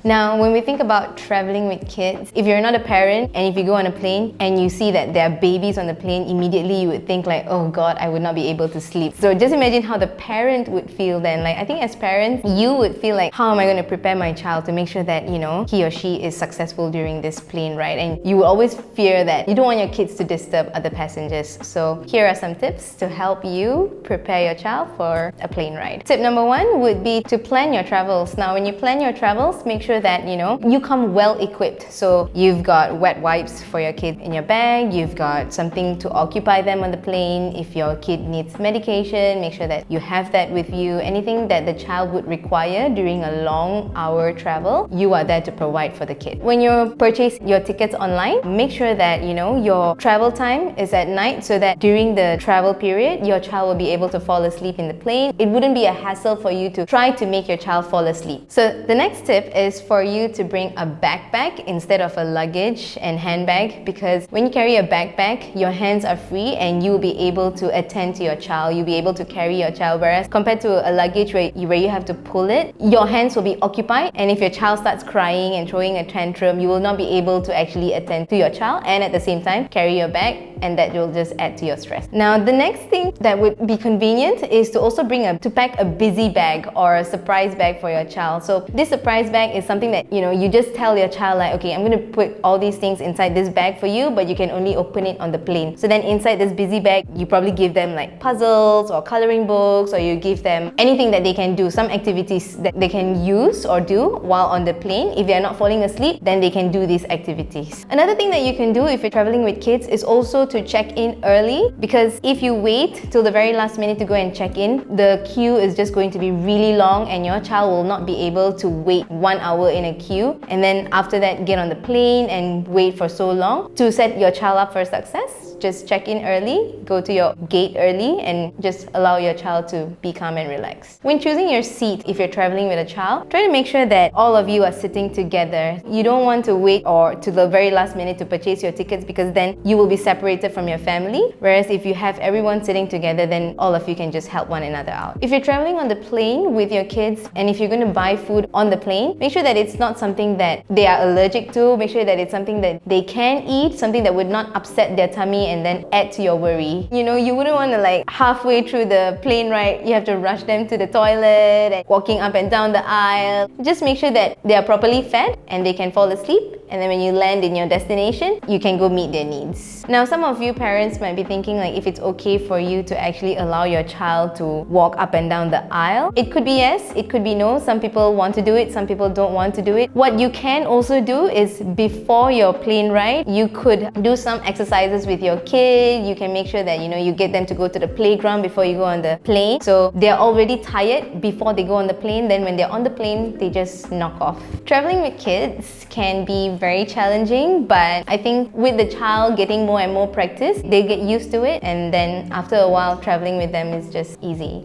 Now, when we think about traveling with kids, if you're not a parent and if you go on a plane and you see that there are babies on the plane, immediately you would think like, oh God, I would not be able to sleep. So just imagine how the parent would feel then. Like, I think as parents, you would feel like, how am I going to prepare my child to make sure that, he or she is successful during this plane ride? And you will always fear that you don't want your kids to disturb other passengers. So here are some tips to help you prepare your child for a plane ride. Tip number 1 would be to plan your travels. Now, when you plan your travels, make sure that, you come well equipped. So you've got wet wipes for your kid in your bag, you've got something to occupy them on the plane. If your kid needs medication, make sure that you have that with you. Anything that the child would require during a long hour travel, you are there to provide for the kid. When you purchase your tickets online, make sure that, your travel time is at night so that during the travel period, your child will be able to fall asleep in the plane. It wouldn't be a hassle for you to try to make your child fall asleep. So the next tip is for you to bring a backpack instead of a luggage and handbag, because when you carry a backpack, your hands are free and you'll be able to attend to your child. You'll be able to carry your child, whereas compared to a luggage where you have to pull it, your hands will be occupied, and if your child starts crying and throwing a tantrum, you will not be able to actually attend to your child and at the same time carry your bag, and that will just add to your stress. Now, the next thing that would be convenient is to also to pack a busy bag or a surprise bag for your child. So this surprise bag is something that, you just tell your child like, okay, I'm going to put all these things inside this bag for you, but you can only open it on the plane. So then inside this busy bag, you probably give them like puzzles or coloring books, or you give them anything that they can do, some activities that they can use or do while on the plane. If they're not falling asleep, then they can do these activities. Another thing that you can do if you're traveling with kids is also to check in early, because if you wait till the very last minute to go and check in, the queue is just going to be really long and your child will not be able to wait 1 hour in a queue, and then after that get on the plane and wait for so long. To set your child up for success, just check in early, go to your gate early, and just allow your child to be calm and relaxed. When choosing your seat, if you're traveling with a child, try to make sure that all of you are sitting together. You don't want to wait or to the very last minute to purchase your tickets, because then you will be separated from your family. Whereas if you have everyone sitting together, then all of you can just help one another out. If you're traveling on the plane with your kids, and if you're going to buy food on the plane, make sure that it's not something that they are allergic to. Make sure that it's something that they can eat, something that would not upset their tummy and then add to your worry. You wouldn't want to like halfway through the plane ride, you have to rush them to the toilet and walking up and down the aisle. Just make sure that they are properly fed and they can fall asleep, and then when you land in your destination, you can go meet their needs. Now, some of you parents might be thinking like if it's okay for you to actually allow your child to walk up and down the aisle. It could be yes, it could be no. Some people want to do it, some people don't want to do it. What you can also do is before your plane ride, you could do some exercises with your kid. You can make sure that you get them to go to the playground before you go on the plane, so they're already tired before they go on the plane. Then when they're on the plane, they just knock off. Traveling with kids can be very challenging, but I think with the child getting more and more practice, they get used to it, and then after a while, traveling with them is just easy.